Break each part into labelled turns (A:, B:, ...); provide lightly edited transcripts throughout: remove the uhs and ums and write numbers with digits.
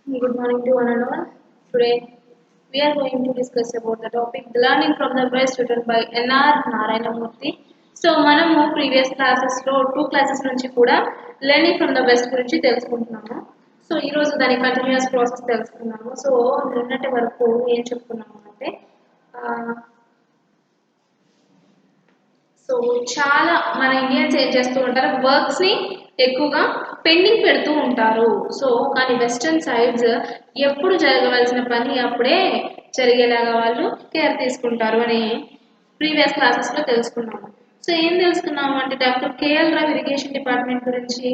A: Good morning to one and all. Today we are going to discuss about the topic Learning from the West written by N.R. Narayanamurthy. So మనము previous క్లాసెస్లో 2 classes నుంచి కూడా learning from the west గురించి తెలుసుకుంటున్నాము. So ఈరోజు దాని continuous process తెలుసుకున్నాము. So నిన్నటి వరకు ఏం చెప్పుకున్నాము అంటే సో చాలా మన ఇండియన్స్ ఏం చేస్తూ ఉంటారు, వర్క్స్ని ఎక్కువగా పెండింగ్ పెడుతూ ఉంటారు. సో కానీ వెస్టర్న్ సైడ్స్ ఎప్పుడు జరగవలసిన పని అప్పుడే జరిగేలాగా వాళ్ళు కేర్ తీసుకుంటారు అని ప్రీవియస్ క్లాసెస్లో తెలుసుకున్నాము. సో ఏం తెలుసుకున్నాము అంటే డాక్టర్ కేఎల్ రావు ఇరిగేషన్ డిపార్ట్మెంట్ గురించి,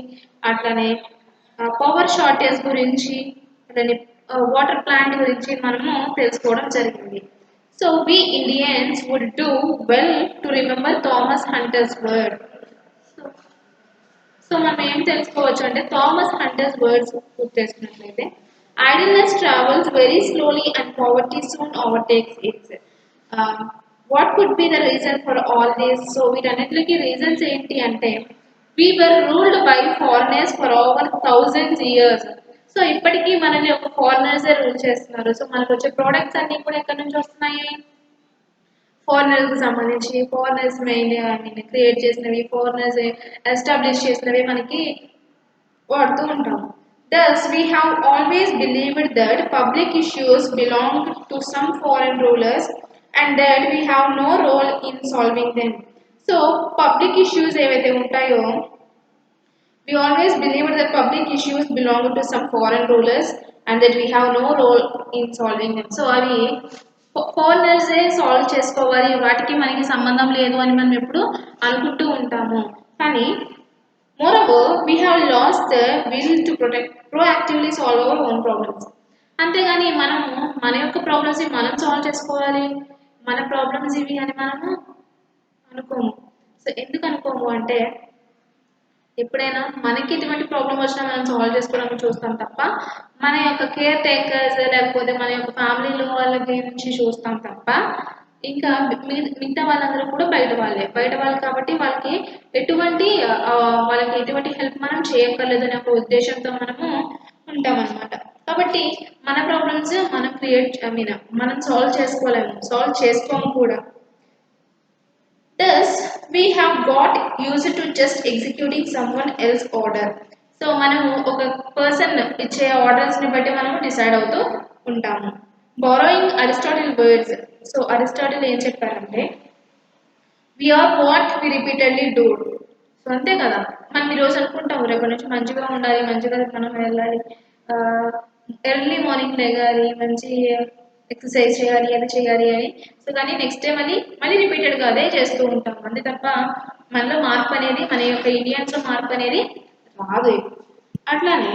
A: అట్లానే పవర్ షార్టేజ్ గురించి, అట్లనే వాటర్ ప్లాంట్ గురించి మనము తెలుసుకోవడం జరిగింది. So we Indians would do well to remember Thomas Hunter's word. So మనం ఏం తెలుసుకోవచ్చు అంటే థామస్ హంటర్స్ వర్డ్స్ గుర్తు చేసుకున్నట్లయితే idleness travels very slowly and poverty soon overtakes it. What could be the reason for all this? So వీటన్నిటికి reasons ఏంటి అంటే we were ruled by foreigners for over thousands years. So ఇప్పటికీ మనల్ని ఒక foreigners rule చేస్తున్నారు. So మనకు వచ్చే products అన్నీ కూడా ఎక్కడి నుంచి వస్తున్నాయి, ఫారినర్స్కి సంబంధించి. ఫారినర్స్ క్రియేట్ చేసినవి, ఫారినర్స్ ఎస్టాబ్లిష్ చేసినవి మనకి వాడుతూ ఉంటాము. Thus, we have always believed that public issues belong to some foreign rulers and that we have no role in solving them. So, public issues ఏవైతే ఉంటాయో we always believed that public issues belong to some foreign rulers and that we have no role in solving them. So అవి ఫారినర్సే solve చేసుకోవాలి, వాటికి మనకి సంబంధం లేదు అని మనం ఎప్పుడు అనుకుంటూ ఉంటాము. కానీ moreover we have lost the will to proactively solve our own problems. అంతేగాని మనము మన యొక్క ప్రాబ్లమ్స్ మనం సాల్వ్ చేసుకోవాలి, మన ప్రాబ్లమ్స్ ఇవి అని మనము అనుకోము. సో ఎందుకు అనుకోము అంటే ఎప్పుడైనా మనకి ఇటువంటి ప్రాబ్లం వచ్చినా మనం సాల్వ్ చేసుకోవడానికి చూస్తాం తప్ప మన యొక్క కేర్ టేకర్స్ లేకపోతే మన యొక్క ఫ్యామిలీలో వాళ్ళ గురించి చూస్తాం తప్ప ఇంకా మిగతా వాళ్ళందరూ కూడా బయట వాళ్ళు కాబట్టి వాళ్ళకి ఎటువంటి హెల్ప్ మనం చేయక్కర్లేదు అనే ఒక ఉద్దేశంతో మనము ఉంటామన్నమాట. కాబట్టి మన ప్రాబ్లమ్స్ మనం మనం సాల్వ్ చేసుకోము కూడా. Thus, we have got used to just executing someone else's order. So మనము ఒక పర్సన్ ఇచ్చే ఆర్డర్స్ని బట్టి మనము డిసైడ్ అవుతూ ఉంటాము. Borrowing Aristotle words. So Aristotle ఏం చెప్పారంటే we are what we repeatedly do. So అంతే కదా, మనం ఈరోజు అనుకుంటాము రేపటి నుంచి మంచిగా ఉండాలి, మంచిగా మనం వెళ్ళాలి, ఎర్లీ మార్నింగ్ లేగాలి, మంచి ఎక్సర్సైజ్ చేయాలి, అది చేయాలి అని. సో కానీ నెక్స్ట్ డే మళ్ళీ రిపీటెడ్గా అదే చేస్తూ ఉంటాం. అంతే తప్ప మనలో మార్పు అనేది, మన యొక్క ఇండియన్స్లో మార్పు అనేది రాదు. అట్లానే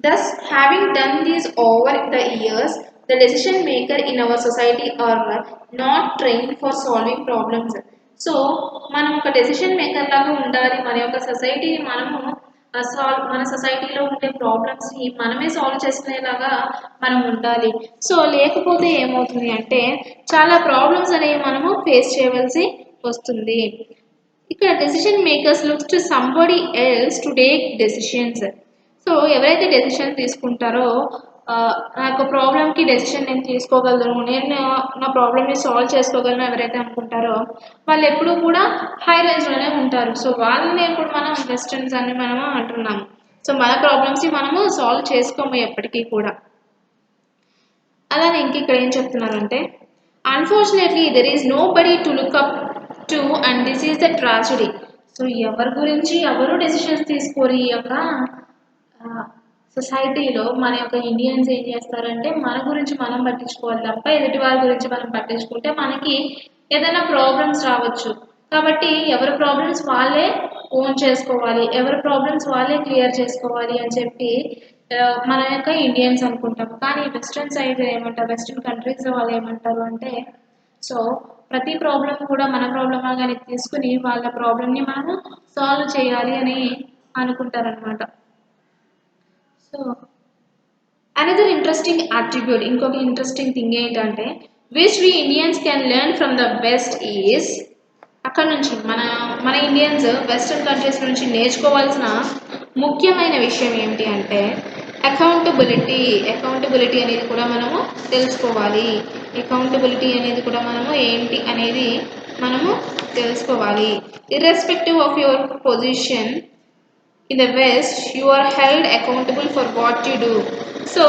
A: thus having done this over the years, the decision maker in our society are not trained for solving problems. So మనం ఒక డెసిషన్ మేకర్ లాగా ఉండాలి, మన యొక్క సొసైటీని మనము మన సొసైటీలో ఉండే ప్రాబ్లమ్స్ని మనమే సాల్వ్ చేసుకునేలాగా మనం ఉండాలి. సో లేకపోతే ఏమవుతుంది అంటే చాలా ప్రాబ్లమ్స్ అనేవి మనము ఫేస్ చేయవలసి వస్తుంది. ఇక్కడ decision makers looks to somebody else to take decisions. So ఎవరైతే డెసిషన్ తీసుకుంటారో నా యొక్క ప్రాబ్లంకి డెసిషన్ నేను తీసుకోగలను, నేను నా ప్రాబ్లమ్ని సాల్వ్ చేసుకోగలను ఎవరైతే అనుకుంటారో వాళ్ళు ఎప్పుడూ కూడా హై రేంజ్లోనే ఉంటారు. సో వాళ్ళని ఇప్పుడు మనం వెస్టర్న్స్ అని మనము అంటున్నాము. సో మన ప్రాబ్లమ్స్ని మనము సాల్వ్ చేసుకోము ఎప్పటికీ కూడా. అలానే ఇంక ఇక్కడ ఏం చెప్తున్నారంటే unfortunately there is nobody to look up to and this is the tragedy. So ఎవరి గురించి ఎవరు డెసిషన్స్ తీసుకోరు. ఈ యొక్క సొసైటీలో మన యొక్క ఇండియన్స్ ఏం చేస్తారంటే మన గురించి మనం పట్టించుకోవాలి తప్ప ఎదుటి వారి గురించి మనం పట్టించుకుంటే మనకి ఏదైనా ప్రాబ్లమ్స్ రావచ్చు. కాబట్టి ఎవరి ప్రాబ్లమ్స్ వాళ్ళే ఓన్ చేసుకోవాలి, ఎవరి ప్రాబ్లమ్స్ వాళ్ళే క్లియర్ చేసుకోవాలి అని చెప్పి మన యొక్క ఇండియన్స్ అనుకుంటాము. కానీ వెస్ట్రన్ సైడ్ ఏమంటారు, వెస్ట్రన్ కంట్రీస్ వాళ్ళు ఏమంటారు అంటే సో ప్రతి ప్రాబ్లం కూడా మన ప్రాబ్లమ్ కానీ తీసుకుని వాళ్ళ ప్రాబ్లమ్ని మనము సాల్వ్ చేయాలి అని అనుకుంటారనమాట. సో అనదర్ ఇంట్రెస్టింగ్ అట్రిబ్యూట్, ఇంకొక ఇంట్రెస్టింగ్ థింగ్ ఏంటంటే which we Indians can learn from the west is, అక్కడ నుంచి మన ఇండియన్స్ వెస్ట్రన్ కంట్రీస్ నుంచి నేర్చుకోవాల్సిన ముఖ్యమైన విషయం ఏంటి అంటే అకౌంటబిలిటీ అనేది కూడా మనము తెలుసుకోవాలి. అకౌంటబిలిటీ అనేది కూడా మనము ఏంటి అనేది మనము తెలుసుకోవాలి. Irrespective of your position in the west you are held accountable for what you do. So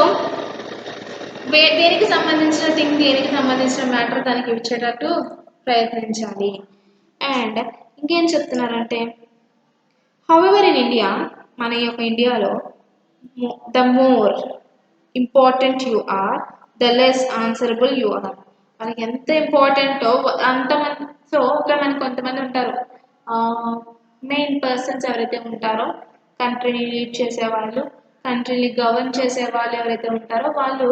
A: దేనికి సంబంధించిన థింగ్, దేనికి సంబంధించిన మ్యాటర్ దానికి ఇచ్చేటట్టు ప్రయత్నించాలి. అండ్ ఇంకేం చెప్తున్నారంటే, హౌఎవర్ ఇన్ ఇండియా, మన యొక్క ఇండియాలో the more important you are the less answerable you are. మనకి ఎంత ఇంపార్టెంటో అంతమంది. సో ఇక్కడ మనకి కొంతమంది ఉంటారు, మెయిన్ పర్సన్స్ ఎవరైతే ఉంటారో, కంట్రీని లీడ్ చేసేవాళ్ళు, కంట్రీని గవర్న్ చేసే వాళ్ళు ఎవరైతే ఉంటారో వాళ్ళు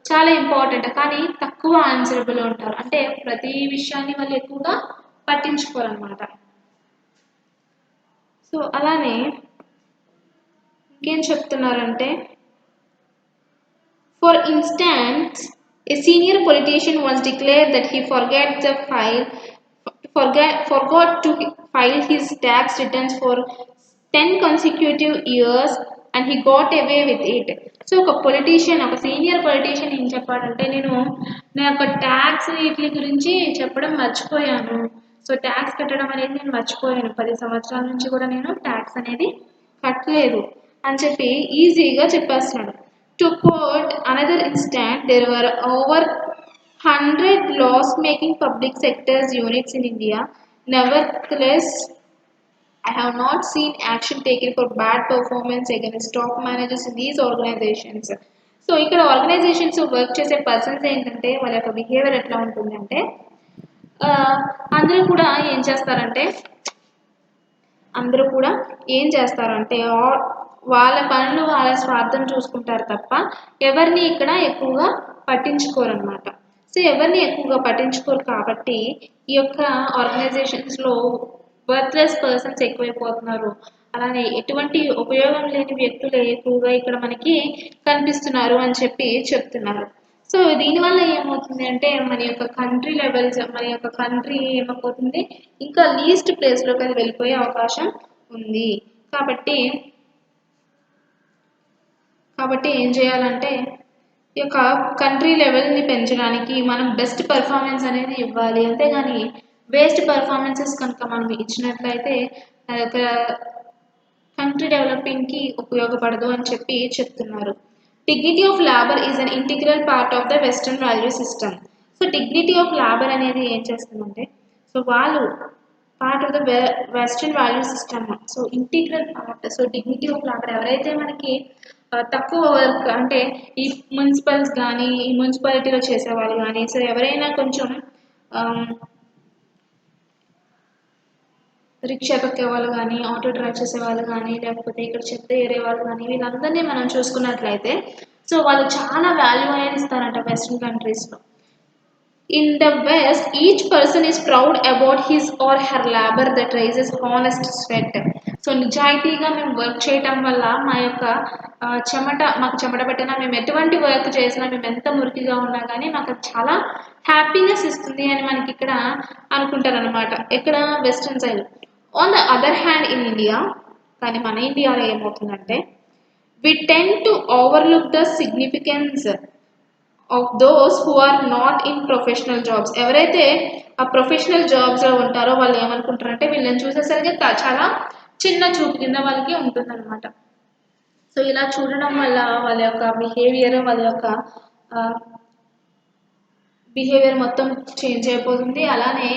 A: చాలా ఇంపార్టెంట్, కానీ తక్కువ ఆన్సరబుల్ ఉంటారు. అంటే ప్రతి విషయాన్ని వాళ్ళు ఎక్కువగా పట్టించుకోరు అనమాట. సో అలానే ఇంకేం చెప్తున్నారంటే, for instance a senior politician once declared that he forgot to file his tax returns for 10 consecutive years and he got away with it. So ఒక సీనియర్ పొలిటీషియన్ ఏం చెప్పాడంటే, నేను నా యొక్క ట్యాక్స్ వీటి గురించి చెప్పడం మర్చిపోయాను. సో ట్యాక్స్ కట్టడం అనేది నేను మర్చిపోయాను, 10 సంవత్సరాల నుంచి కూడా నేను ట్యాక్స్ అనేది కట్టలేదు అని చెప్పి ఈజీగా చెప్పేస్తున్నాడు. To quote another instance, there were over 100 loss-making public sectors units in India. Nevertheless, I have not seen action taken for bad performance against top managers in these organizations. So ఇక్కడ organisations work చేసే persons ఏంటంటే, వాళ్ళ యొక్క behaviour ఎట్లా ఉంటుందంటే, అందరూ కూడా ఏం చేస్తారంటే వాళ్ళ పనులు వాళ్ళ స్వార్థం చూసుకుంటారు తప్ప ఎవరిని ఇక్కడ ఎక్కువగా పట్టించుకోరు అనమాట. సో ఎవరిని ఎక్కువగా పట్టించుకోరు కాబట్టి ఈ యొక్క ఆర్గనైజేషన్స్లో వర్త్లెస్ పర్సన్స్ ఎక్కువైపోతున్నారు. అలానే ఎటువంటి ఉపయోగం లేని వ్యక్తులు ఎక్కువగా ఇక్కడ మనకి కనిపిస్తున్నారు అని చెప్పి చెప్తున్నారు. సో దీనివల్ల ఏమవుతుంది అంటే, మన యొక్క కంట్రీ ఏమైపోతుంది, ఇంకా లీస్ట్ ప్లేస్లోకి అది వెళ్ళిపోయే అవకాశం ఉంది. కాబట్టి ఏం చేయాలంటే, ఈ యొక్క కంట్రీ లెవెల్ని పెంచడానికి మనం బెస్ట్ పర్ఫార్మెన్స్ అనేది ఇవ్వాలి. అంతేగాని వేస్ట్ పర్ఫార్మెన్సెస్ కనుక మనం ఇచ్చినట్లయితే అదొక కంట్రీ డెవలపింగ్కి ఉపయోగపడదు అని చెప్పి చెప్తున్నారు. Dignity of labour is an integral part of the western value system. So dignity of labour అనేది ఏం చేస్తుందంటే, సో వాళ్ళు part of the western value system. So integral part. So dignity of labour ఎవరైతే మనకి తక్కువ వర్క్, అంటే ఈ municipals కానీ, ఈ మున్సిపాలిటీలో చేసేవాళ్ళు కానీ, సో ఎవరైనా కొంచెం రిక్షా తొక్కే వాళ్ళు కానీ, ఆటో డ్రైవ్ చేసే వాళ్ళు కానీ, లేకపోతే ఇక్కడ చెత్త ఏరే వాళ్ళు కానీ, వీళ్ళందరినీ మనం చూసుకున్నట్లయితే సో వాళ్ళు చాలా వాల్యూ అనేది ఇస్తారంట వెస్ట్రన్ కంట్రీస్లో. In the West, each person is proud about his or her labor that raises honest sweat. So నిజాయితీగా మేము వర్క్ చేయటం వల్ల మా యొక్క మాకు చెమట పట్టినా, మేము ఎటువంటి వర్క్ చేసినా, మేము ఎంత మురికిగా ఉన్నా కానీ మాకు చాలా హ్యాపీనెస్ ఇస్తుంది అని మనకి ఇక్కడ అనుకుంటారనమాట, ఎక్కడ western side. On the other hand in India, కానీ మన ఇండియాలో ఏమవుతుందంటే, we tend to overlook the significance of those who are not in professional jobs. ఎవరైతే ఆ ప్రొఫెషనల్ జాబ్స్లో ఉంటారో వాళ్ళు ఏమనుకుంటారంటే, వీళ్ళని చూసేసరికి చాలా చిన్న చూపు కింద వాళ్ళకి ఉంటుందన్నమాట. సో ఇలా చూడడం వల్ల వాళ్ళ యొక్క బిహేవియర్ మొత్తం చేంజ్ అయిపోతుంది. అలానే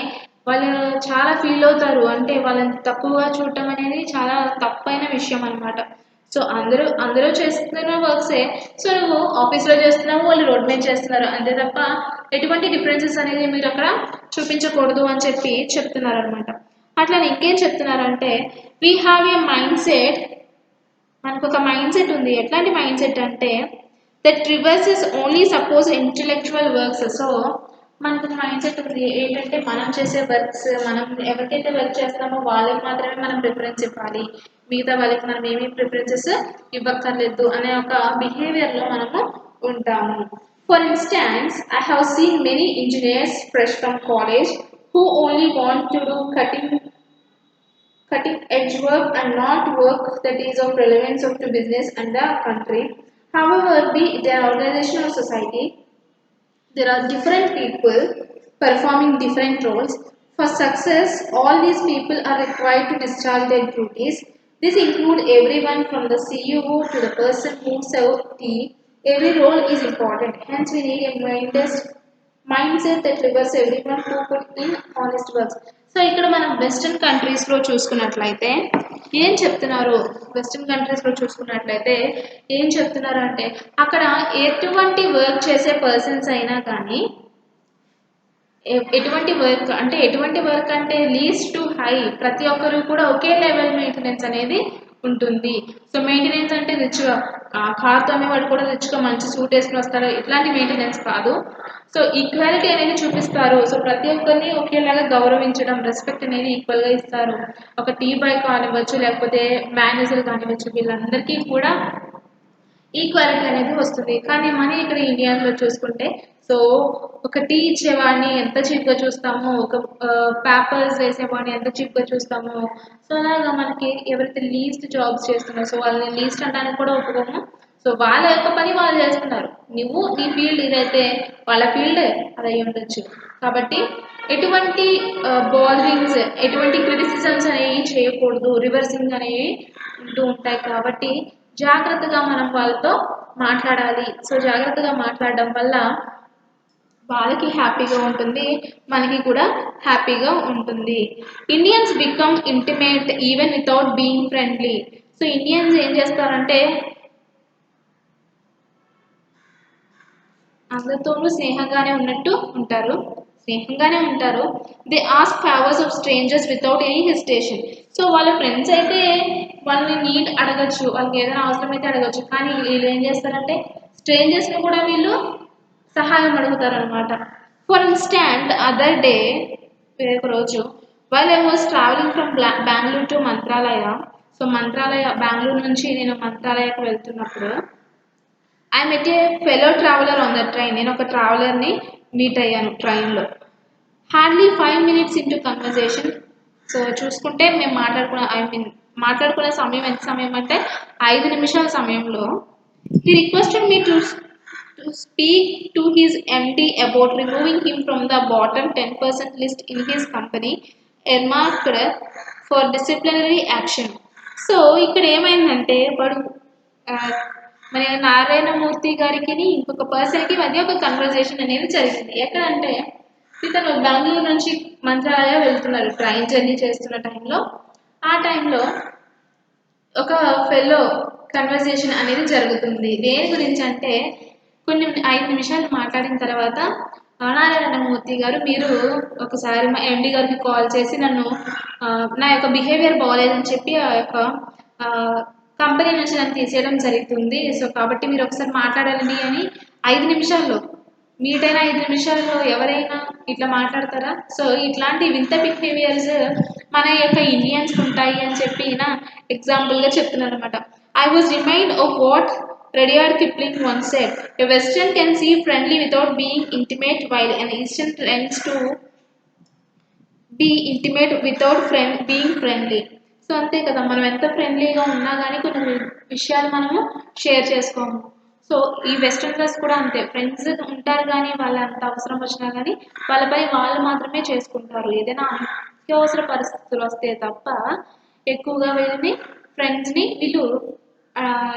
A: వాళ్ళు చాలా ఫీల్ అవుతారు, అంటే వాళ్ళని తక్కువగా చూడటం అనేది చాలా తప్పైన విషయం అనమాట. సో అందరూ చేస్తున్న వర్క్సే, సో నువ్వు ఆఫీస్లో చేస్తున్నావు, వాళ్ళు రోడ్ మీద చేస్తున్నారు, అంతే తప్ప ఎటువంటి డిఫరెన్సెస్ అనేది మీరు అక్కడ చూపించకూడదు అని చెప్పి చెప్తున్నారు అనమాట. అట్లా ఇంకేం చెప్తున్నారంటే, we have a mind set. మనకు ఒక మైండ్ సెట్ ఉంది. ఎట్లాంటి మైండ్ సెట్ అంటే, that reverses only suppose intellectual works. So మనకు మైండ్ సెట్ ఉంది ఏంటంటే, మనం చేసే వర్క్స్, మనం ఎవరికైతే వర్క్ చేస్తామో వాళ్ళకి మాత్రమే మనం ప్రిఫరెన్స్ ఇవ్వాలి, మిగతా వాళ్ళకి మనం ఏమీ ప్రిఫరెన్సెస్ ఇవ్వక్కర్లేదు అనే ఒక బిహేవియర్లో మనము ఉంటాము. For instance, I have seen many engineers fresh from college who only want to do cutting edge work and not work that is of relevance to business and the country. However, be their organization or society, there are different people performing different roles. For success, all these people are required to discharge their duties. This includes everyone from the CEO to the person who serves tea. Every role is important. Hence, we need a mindset that rewards everyone who put in honest works. So ఇక్కడ మనం western కంట్రీస్లో చూసుకున్నట్లయితే ఏం చెప్తున్నారు, western కంట్రీస్లో చూసుకున్నట్లయితే ఏం చెప్తున్నారు అంటే అక్కడ ఎటువంటి వర్క్ చేసే పర్సన్స్ అయినా కానీ ఎటువంటి వర్క్ అంటే లీస్ట్ టు హై, ప్రతి ఒక్కరు కూడా ఒకే లెవెల్ మెయింటెనెన్స్ అనేది ఉంటుంది. సో మెయింటెనెన్స్ అంటే రిచ్గా కార్తో అనేవాడు కూడా రిచ్గా మంచి సూట్ వేసుకుని వస్తారు, ఇట్లాంటి మెయింటెనెన్స్ కాదు. సో ఈక్వాలిటీ అనేది చూపిస్తారు. సో ప్రతి ఒక్కరిని ఒకేలాగా గౌరవించడం, రెస్పెక్ట్ అనేది ఈక్వల్గా ఇస్తారు. ఒక టీ బాయ్ కానివ్వచ్చు, లేకపోతే మేనేజర్ కానివ్వచ్చు, వీళ్ళందరికీ కూడా ఈక్వాలిటీ అనేది వస్తుంది. కానీ మన ఇక్కడ ఇండియాలో చూసుకుంటే సో ఒక టీ ఇచ్చేవాడిని ఎంత చీప్గా చూస్తామో, ఒక పేపర్స్ వేసేవాడిని ఎంత చీప్గా చూస్తామో, సో అలాగా మనకి ఎవరైతే లీస్ట్ జాబ్స్ చేస్తున్నారో సో వాళ్ళని లీస్ట్ అనడానికి కూడా ఒప్పుకోము. సో వాళ్ళ యొక్క పని వాళ్ళు చేస్తున్నారు, నువ్వు నీ ఫీల్డ్ ఇదైతే వాళ్ళ ఫీల్డ్ అది అయి ఉండొచ్చు. కాబట్టి ఎటువంటి బాదరింగ్స్, ఎటువంటి క్రిటిసిజమ్స్ అనేవి చేయకూడదు, రివర్సింగ్ అనేవి ఉంటూ ఉంటాయి. కాబట్టి జాగ్రత్తగా మనం వాళ్ళతో మాట్లాడాలి. సో జాగ్రత్తగా మాట్లాడడం వల్ల వాళ్ళకి హ్యాపీగా ఉంటుంది, మనకి కూడా హ్యాపీగా ఉంటుంది. Indians become intimate even without being friendly. So Indians ఏం చేస్తారంటే అందరితోనూ స్నేహంగానే ఉంటారు. They ask favours of strangers without any hesitation. So వాళ్ళ ఫ్రెండ్స్ అయితే వాళ్ళని నీడ్ అడగచ్చు, వాళ్ళకి ఏదైనా అవసరం అయితే అడగచ్చు. కానీ వీళ్ళు ఏం చేస్తారంటే స్ట్రేంజర్స్ని కూడా వీళ్ళు సహాయం అడుగుతారు అనమాట. ఫర్ ఇన్స్టాంట్ అదర్ డే, వేరొక రోజు, while I was travelling from Bengaluru to Mantralaya. So Bengaluru నుంచి నేను మంత్రాలయకు వెళ్తున్నప్పుడు I met A fellow traveller on the train. నేను ఒక ట్రావెలర్ని మీట్ అయ్యాను ట్రైన్లో. Hardly 5 minutes into conversation. So చూసుకుంటే మేము మాట్లాడుకునే సమయం ఎంత సమయం అంటే 5 నిమిషాల సమయంలో he requested me to speak to his MD about removing him from the bottom 10% list in his company earmarked for disciplinary action. So ఇక్కడ ఏమైందంటే వాడు మన నారాయణమూర్తి గారికి ఇంకొక పర్సన్కి మధ్య ఒక కన్వర్జేషన్ అనేది జరిగింది. ఎక్కడంటే ఇతను బెంగళూరు నుంచి మంత్రాలయ వెళ్తున్నారు ట్రైన్ జర్నీ చేస్తున్న టైంలో. ఆ టైంలో ఒక ఫెలో కన్వర్జేషన్ అనేది జరుగుతుంది. దేని గురించి అంటే 5 నిమిషాలు మాట్లాడిన తర్వాత నారాయణమూర్తి గారు, మీరు ఒకసారి మా ఎండి గారికి కాల్ చేసి నా యొక్క బిహేవియర్ బాగోలేదని చెప్పి ఆ యొక్క కంపెనీ నుంచి నన్ను తీసేయడం జరుగుతుంది. సో కాబట్టి మీరు ఒకసారి మాట్లాడాలని అని 5 నిమిషాల్లో, మీట్ అయిన 5 నిమిషాల్లో ఎవరైనా ఇట్లా మాట్లాడతారా? సో ఇట్లాంటి వింత బిహేవియర్స్ మన యొక్క ఇండియన్స్ ఉంటాయి అని చెప్పి ఎగ్జాంపుల్గా చెప్తున్నారు అనమాట. I was remind of what Rudyard Kipling once said, a Western can seem friendly without being intimate, while an Eastern tends to be intimate without being friendly. So అంతే కదా, మనం ఎంత ఫ్రెండ్లీగా ఉన్నా కానీ కొన్ని విషయాలు మనము షేర్ చేసుకోము. సో ఈ వెస్టర్నర్స్ కూడా అంతే, ఫ్రెండ్స్ ఉంటారు కానీ వాళ్ళ అంత అవసరం వచ్చినా కానీ వాళ్ళ పని వాళ్ళు మాత్రమే చేసుకుంటారు. ఏదైనా అత్యవసర పరిస్థితులు వస్తే తప్ప ఎక్కువగా వీళ్ళని ఫ్రెండ్స్ని వీళ్ళు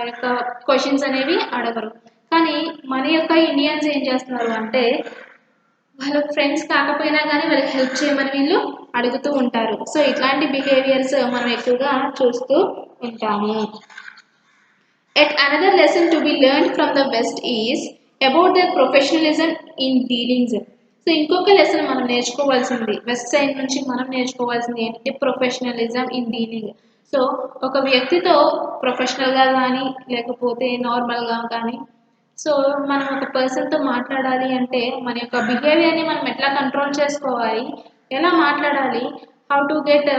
A: యొక్క క్వశ్చన్స్ అనేవి అడగరు. కానీ మన యొక్క ఇండియన్స్ ఏం చేస్తున్నారు అంటే వాళ్ళ ఫ్రెండ్స్ కాకపోయినా కానీ వాళ్ళకి హెల్ప్ చేయమని వీళ్ళు అడుగుతూ ఉంటారు. సో ఇట్లాంటి బిహేవియర్స్ మనం ఎక్కువగా చూస్తూ ఉంటాము. Yet another lesson to be learned from the West is about their professionalism in dealings. So ఇంకొక లెసన్ మనం నేర్చుకోవాల్సింది, వెస్ట్ సైడ్ నుంచి మనం నేర్చుకోవాల్సింది ఏంటంటే ప్రొఫెషనలిజం ఇన్ డీలింగ్. సో ఒక వ్యక్తితో ప్రొఫెషనల్గా కానీ లేకపోతే నార్మల్గా కానీ సో మనం ఒక పర్సన్తో మాట్లాడాలి అంటే మన యొక్క బిహేవియర్ని మనం ఎట్లా కంట్రోల్ చేసుకోవాలి, ఎలా మాట్లాడాలి, హౌ టు గెట్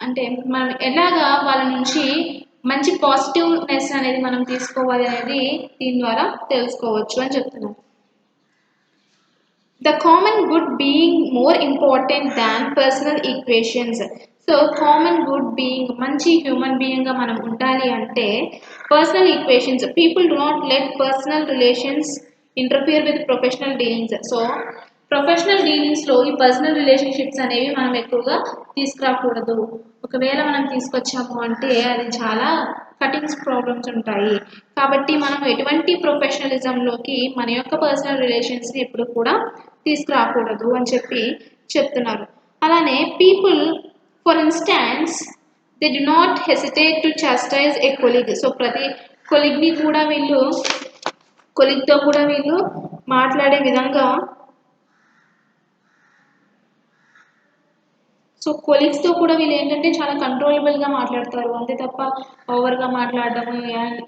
A: అంటే మనం ఎలాగా వాళ్ళ నుంచి మంచి పాజిటివ్నెస్ అనేది మనం తీసుకోవాలి అనేది దీని ద్వారా తెలుసుకోవచ్చు అని చెప్తున్నాను. The common good being more important than personal equations. So common good being, మంచి హ్యూమన్ బీయింగ్గా మనం ఉండాలి అంటే personal equations, people do not let personal relations interfere with professional dealings. So professional డీలింగ్స్లో ఈ పర్సనల్ రిలేషన్షిప్స్ అనేవి మనం ఎక్కువగా తీసుకురాకూడదు. ఒకవేళ మనం తీసుకొచ్చాము అంటే అది చాలా కటింగ్స్ ప్రాబ్లమ్స్ ఉంటాయి. కాబట్టి మనం ఎటువంటి ప్రొఫెషనలిజంలోకి మన యొక్క పర్సనల్ రిలేషన్స్ని ఎప్పుడు కూడా తీసుకురాకూడదు అని చెప్పి చెప్తున్నారు. అలానే people for instance they do not hesitate to chastise a colleague. So ప్రతి కొలీగ్ని కూడా వీళ్ళు కొలీగ్తో కూడా వీళ్ళు మాట్లాడే విధంగా, సో కొలీగ్స్తో కూడా వీళ్ళు ఏంటంటే చాలా కంట్రోలబుల్గా మాట్లాడతారు. అంతే తప్ప ఓవర్గా మాట్లాడడం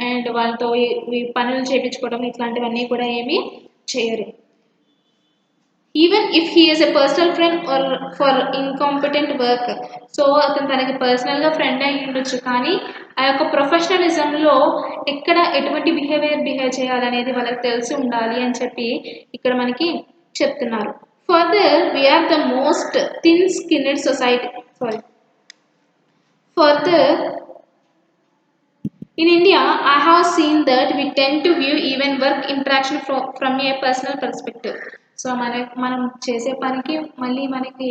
A: అండ్ వాళ్ళతో ఈ పనులు చేయించుకోవడం ఇట్లాంటివన్నీ కూడా ఏమీ చేయరు. Even if he is a personal friend or for incompetent work. So అతను తనకి పర్సనల్గా ఫ్రెండ్ అయి ఉండొచ్చు, కానీ ఆ యొక్క ప్రొఫెషనలిజంలో ఎక్కడ ఎటువంటి బిహేవ్ చేయాలనేది వాళ్ళకి తెలిసి ఉండాలి అని చెప్పి ఇక్కడ మనకి చెప్తున్నారు. Further we are the most thin skinned society. Further, in India, I have seen that we tend to view even work interaction from a personal perspective. So మనం చేసే పనికి మళ్ళీ మనకి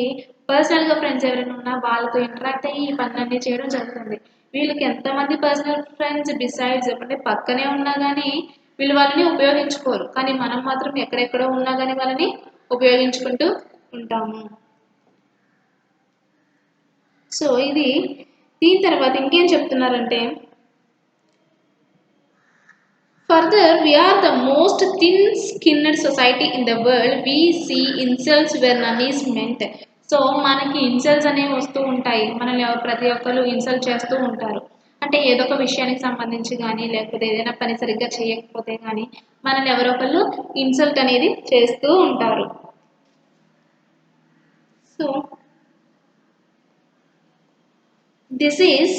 A: పర్సనల్గా ఫ్రెండ్స్ ఎవరైనా ఉన్నా వాళ్ళతో ఇంటరాక్ట్ అయ్యి ఈ పనులన్నీ చేయడం జరుగుతుంది. వీళ్ళకి ఎంతమంది పర్సనల్ ఫ్రెండ్స్ బిసైడ్స్ అంటే పక్కనే ఉన్నా కానీ వీళ్ళు వాళ్ళని ఉపయోగించుకోరు, కానీ మనం మాత్రం ఎక్కడెక్కడో ఉన్నా కానీ వాళ్ళని ఉపయోగించుకుంటూ ఉంటాము. సో ఇది దీని తర్వాత ఇంకేం చెప్తున్నారంటే, further we are the most thin-skinned society in the world. We see insults where none is meant. So మనకి ఇన్సల్ట్స్ అనేవి వస్తూ ఉంటాయి, మనల్ని ప్రతి ఒక్కరు ఇన్సల్ట్ చేస్తూ ఉంటారు. అంటే ఏదో ఒక విషయానికి సంబంధించి కానీ లేకపోతే ఏదైనా పని సరిగ్గా చేయకపోతే కానీ మనల్ని ఎవరో ఒకళ్ళు ఇన్సల్ట్ అనేది చేస్తూ ఉంటారు. So this is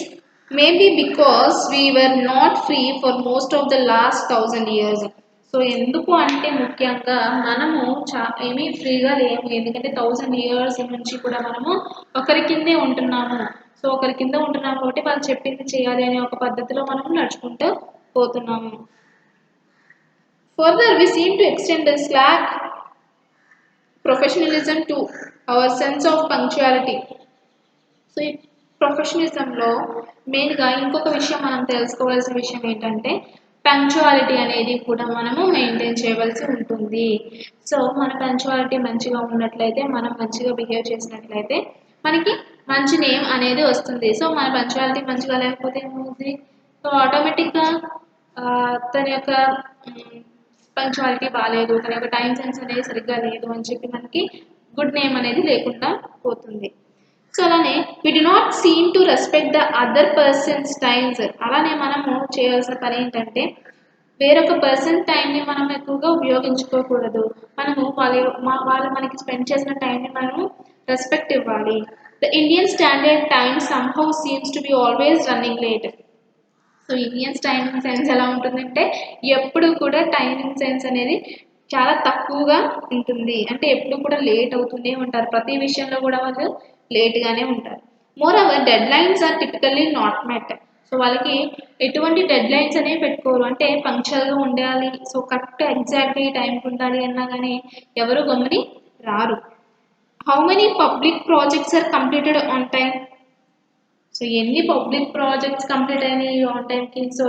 A: maybe because we were not free for most of the last 1000 years. So ఎందుకు అంటే ముఖ్యంగా మనము ఏమీ ఫ్రీగా లేము, ఎందుకంటే 1000 years నుంచి కూడా మనము ఒకరి కిందే ఉంటున్నాము. సో ఒకరి కింద ఉంటున్నాము కాబట్టి వాళ్ళు చెప్పింది చేయాలి అనే ఒక పద్ధతిలో మనము నడుచుకుంటూ పోతున్నాము. Further, we seem to extend the slack professionalism to our sense of punctuality. So ఈ ప్రొఫెషనలిజంలో మెయిన్గా ఇంకొక విషయం మనం తెలుసుకోవాల్సిన విషయం ఏంటంటే పంక్చువాలిటీ అనేది కూడా మనము మెయింటైన్ చేయవలసి ఉంటుంది. సో మన పంక్చువాలిటీ మంచిగా ఉన్నట్లయితే, మనం మంచిగా బిహేవ్ చేసినట్లయితే మనకి మంచి నేమ్ అనేది వస్తుంది. సో మన పంక్చువాలిటీ మంచిగా లేకపోతే ఏమవుతుంది, సో ఆటోమేటిక్గా తన యొక్క పంక్చువాలిటీ బాగాలేదు, తన యొక్క టైం సెన్స్ అనేది సరిగ్గా లేదు అని చెప్పి మనకి గుడ్ నేమ్ అనేది లేకుండా పోతుంది. సో అలానే we do not seem to respect the other persons times. అలానే మనము చేయాల్సిన పని ఏంటంటే వేరొక పర్సన్ టైంని మనం ఎక్కువగా ఉపయోగించుకోకూడదు. మనము వాళ్ళు మనకి స్పెండ్ చేసిన టైంని మనము రెస్పెక్ట్ ఇవ్వాలి. The Indian standard time somehow seems to be always running late. So Indians timing sense ఎలా ఉంటుందంటే ఎప్పుడు కూడా టైమింగ్ సెన్స్ అనేది చాలా తక్కువగా ఉంటుంది, అంటే ఎప్పుడు కూడా లేట్ అవుతూనే ఉంటారు, ప్రతి విషయంలో కూడా వాళ్ళు లేట్గానే ఉంటారు. Moreover deadlines are typically not met. So వాళ్ళకి ఎటువంటి డెడ్ లైన్స్ అనేవి పెట్టుకోరు, అంటే పంక్చువల్గా ఉండాలి, సో కరెక్ట్ ఎగ్జాక్ట్గా ఈ టైంకి ఉండాలి అన్నా కానీ ఎవరు గమ్ముని రారు. How many public projects are completed on time. So ఎన్ని పబ్లిక్ ప్రాజెక్ట్స్ కంప్లీట్ అయినాయి ఆన్ టైంకి. సో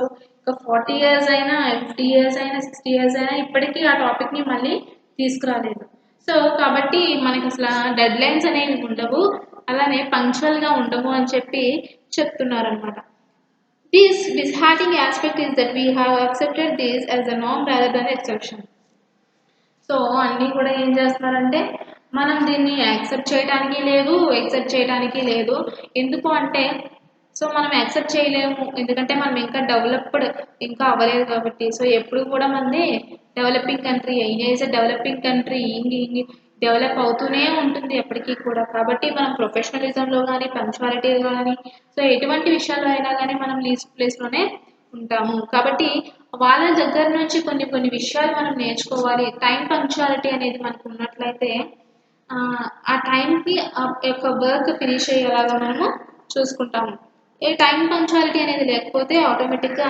A: ఒక 40 years అయినా 50 years అయినా 60 years అయినా ఇప్పటికీ ఆ టాపిక్ని మళ్ళీ తీసుకురాలేదు. సో కాబట్టి మనకి అసలు డెడ్ లైన్స్ అనేవి ఉండవు, అలానే పంక్చువల్గా ఉండవు అని చెప్పి చెప్తున్నారనమాట. This disheartening aspect is that we have accepted this as a norm rather than exception. So అన్నీ కూడా ఏం చేస్తున్నారంటే మనం దీన్ని యాక్సెప్ట్ చేయడానికి లేదు. ఎందుకు అంటే సో మనం యాక్సెప్ట్ చేయలేము, ఎందుకంటే మనం ఇంకా డెవలప్డ్ ఇంకా అవ్వలేదు కాబట్టి. సో ఎప్పుడు కూడా మనది developing country, India is a developing country, develop అవుతూనే ఉంటుంది ఎప్పటికీ కూడా. కాబట్టి మనం ప్రొఫెషనలిజంలో కానీ పంక్చువాలిటీలో కానీ సో ఎటువంటి విషయాల్లో అయినా కానీ మనం లీస్ట్ ప్లేస్లోనే ఉంటాము. కాబట్టి వాళ్ళ దగ్గర నుంచి కొన్ని విషయాలు మనం నేర్చుకోవాలి. టైం పంక్చువాలిటీ అనేది మనకు ఉన్నట్లయితే ఆ టైంకి ఆ యొక్క వర్క్ ఫినిష్ అయ్యేలాగా మనము చూసుకుంటాము. ఈ టైం పంక్చువాలిటీ అనేది లేకపోతే ఆటోమేటిక్గా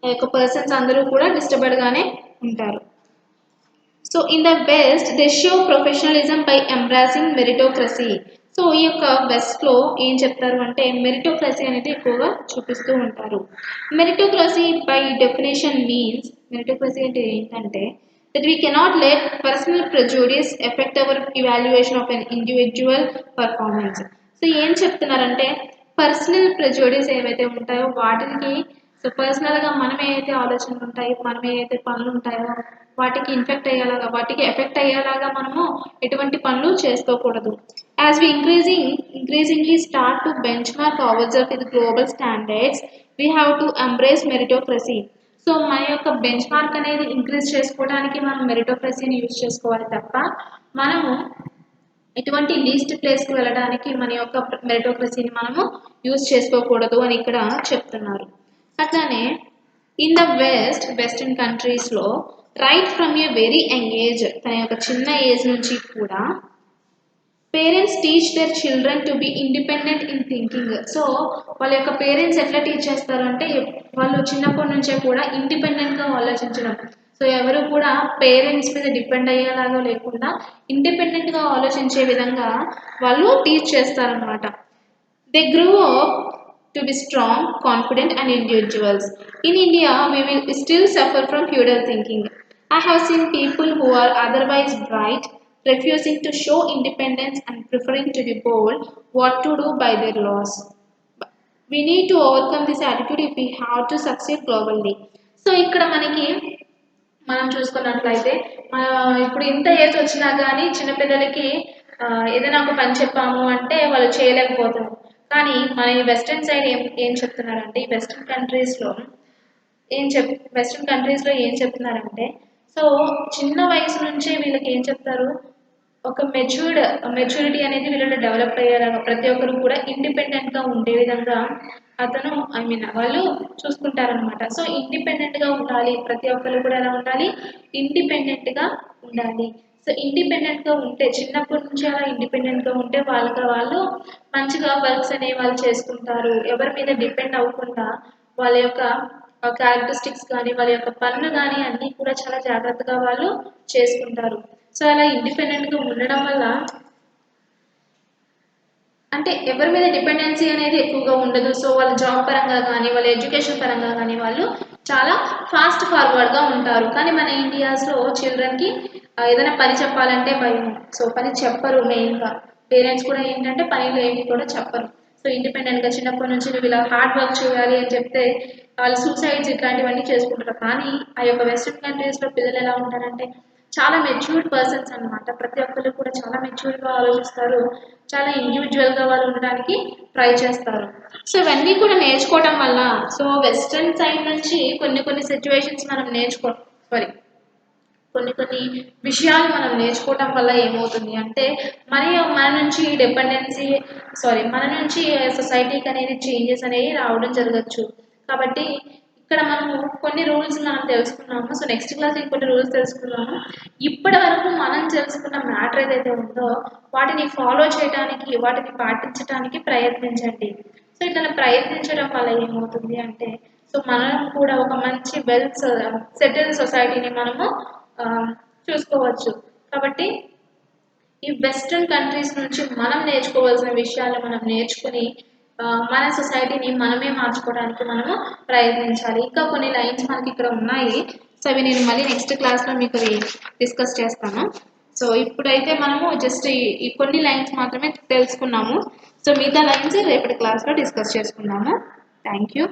A: ఈ యొక్క పర్సన్స్ అందరూ కూడా డిస్టర్బెడ్గానే ఉంటారు. So in the west they show professionalism by embarrassing meritocracy. So ఈ యొక్క వెస్ట్లో ఏం చెప్తారు అంటే మెరిటోక్రసీ అనేది ఎక్కువగా చూపిస్తూ ఉంటారు. Meritocracy by definition means, meritocracy అంటే ఏంటంటే that we cannot let personal prejudice affect our evaluation of an individual performance. So ఏం చెప్తున్నారంటే పర్సనల్ ప్రెజుడిస్ ఏవైతే ఉంటాయో వాటికి, సో పర్సనల్గా మనం ఏదైతే ఆలోచనలు ఉంటాయో, మనం ఏదైతే పనులు ఉంటాయో వాటికి వాటికి ఎఫెక్ట్ అయ్యేలాగా మనము ఎటువంటి పనులు చేసుకోకూడదు. As we increasingly start to benchmark ourselves with global standards, we have to embrace meritocracy. So మన యొక్క బెంచ్ మార్క్ అనేది ఇంక్రీజ్ చేసుకోవడానికి మనం మెరిటోక్రసీని యూజ్ చేసుకోవాలి తప్ప మనము ఎటువంటి లీస్ట్ ప్లేస్కి వెళ్ళడానికి మన యొక్క మెరిటోక్రసీని మనము యూజ్ చేసుకోకూడదు అని ఇక్కడ చెప్తున్నారు. అట్లానే ఇన్ ద వెస్టర్న్ కంట్రీస్లో right from a very young age, తన యొక్క చిన్న ఏజ్ నుంచి కూడా parents teach their children to be independent in thinking. So వాళ్ళ యొక్క పేరెంట్స్ ఎట్లా టీచ్ చేస్తారు అంటే వాళ్ళు చిన్నప్పటి నుంచే కూడా ఇండిపెండెంట్గా ఆలోచించడం. సో ఎవరు కూడా పేరెంట్స్ మీద డిపెండ్ అయ్యేలాగా లేకుండా ఇండిపెండెంట్గా ఆలోచించే విధంగా వాళ్ళు టీచ్ చేస్తారనమాట. They grew up to be strong, confident and individuals. In India we will still suffer from feudal thinking. I have seen people who are otherwise bright refusing to show independence and preferring to be told what to do by their laws. We need to overcome this attitude if we have to succeed globally. So ఇక్కడ మనం చూసుకున్నట్లయితే ఇప్పుడు ఇంత age వచ్చినా కానీ చిన్నపిల్లలకి ఏదైనా ఒక పని చెప్పాము అంటే వాళ్ళు చేయలేకపోతారు. కానీ మన ఈ వెస్ట్రన్ సైడ్ ఏం చెప్తున్నారంటే ఈ వెస్ట్రన్ కంట్రీస్లో ఏం చెప్తున్నారంటే సో చిన్న వయసు నుంచే వీళ్ళకి ఏం చెప్తారు, ఒక మెచ్యూరిటీ అనేది వీళ్ళలో డెవలప్ అయ్యేలాగా ప్రతి ఒక్కరు కూడా ఇండిపెండెంట్గా ఉండే విధంగా వాళ్ళు చూసుకుంటారనమాట. సో ఇండిపెండెంట్గా ఉండాలి, ప్రతి ఒక్కరు కూడా ఎలా ఉండాలి, ఇండిపెండెంట్గా ఉండాలి. సో ఇండిపెండెంట్గా ఉంటే చిన్నప్పటి నుంచి అలా ఇండిపెండెంట్గా ఉంటే వాళ్ళు మంచిగా వర్క్స్ అనేవి వాళ్ళు చేసుకుంటారు. ఎవరి మీద డిపెండ్ అవ్వకుండా వాళ్ళ యొక్క క్యారెక్టరిస్టిక్స్ కానీ వాళ్ళ యొక్క పనులు కానీ అన్నీ కూడా చాలా జాగ్రత్తగా వాళ్ళు చేసుకుంటారు. సో అలా ఇండిపెండెంట్గా ఉండడం వల్ల అంటే ఎవరి మీద డిపెండెన్సీ అనేది ఎక్కువగా ఉండదు. సో వాళ్ళ జాబ్ పరంగా కానీ వాళ్ళ ఎడ్యుకేషన్ పరంగా కానీ వాళ్ళు చాలా ఫాస్ట్ ఫార్వర్డ్గా ఉంటారు. కానీ మన ఇండియాస్లో చిల్డ్రన్కి ఏదైనా పని చెప్పాలంటే భయం. సో పని చెప్పరు. మెయిన్గా పేరెంట్స్ కూడా ఏంటంటే పనిలో ఏమి కూడా చెప్పరు. సో ఇండిపెండెంట్గా చిన్నప్పటి నుంచి నువ్వు ఇలా హార్డ్ వర్క్ చేయాలి అని చెప్తే వాళ్ళు సూసైడ్స్ ఇట్లాంటివన్నీ చేసుకుంటారు. కానీ ఆ యొక్క వెస్ట్రన్ కంట్రీస్లో పిల్లలు ఎలా ఉంటారంటే చాలా మెచ్యూర్డ్ పర్సన్స్ అనమాట. ప్రతి ఒక్కరు కూడా చాలా మెచ్యూర్డ్గా ఆలోచిస్తారు, చాలా ఇండివిజువల్గా వాళ్ళు ఉండడానికి ట్రై చేస్తారు. సో ఇవన్నీ కూడా నేర్చుకోవటం వల్ల సో వెస్ట్రన్ సైడ్ నుంచి కొన్ని సిచ్యువేషన్స్ మనం కొన్ని విషయాలు మనం నేర్చుకోవటం వల్ల ఏమవుతుంది అంటే మన నుంచి మన నుంచి సొసైటీకి అనేది చేంజెస్ అనేవి రావడం జరగచ్చు. కాబట్టి ఇక్కడ మనము కొన్ని రూల్స్ మనం తెలుసుకున్నాము. సో నెక్స్ట్ క్లాస్ ఇంకొన్ని రూల్స్ తెలుసుకున్నాము. ఇప్పటి వరకు మనం తెలుసుకున్న మ్యాటర్ ఏదైతే ఉందో వాటిని ఫాలో చేయడానికి, వాటిని పాటించడానికి ప్రయత్నించండి. సో ఇట్లా ప్రయత్నించడం వల్ల ఏమవుతుంది అంటే సో మనం కూడా ఒక మంచి సెటిల్ సొసైటీని మనము చూసుకోవచ్చు. కాబట్టి ఈ వెస్ట్రన్ కంట్రీస్ నుంచి మనం నేర్చుకోవాల్సిన విషయాలు మనం నేర్చుకుని మన సొసైటీని మనమే మార్చుకోవడానికి మనము ప్రయత్నించాలి. ఇంకా కొన్ని లైన్స్ మనకి ఇక్కడ ఉన్నాయి. సో అవి నేను మళ్ళీ నెక్స్ట్ క్లాస్లో మీకు అవి డిస్కస్ చేస్తాను. సో ఇప్పుడైతే మనము జస్ట్ ఈ కొన్ని లైన్స్ మాత్రమే తెలుసుకున్నాము. సో మిగతా లైన్స్ రేపటి క్లాస్లో డిస్కస్ చేసుకున్నాము. Thank you.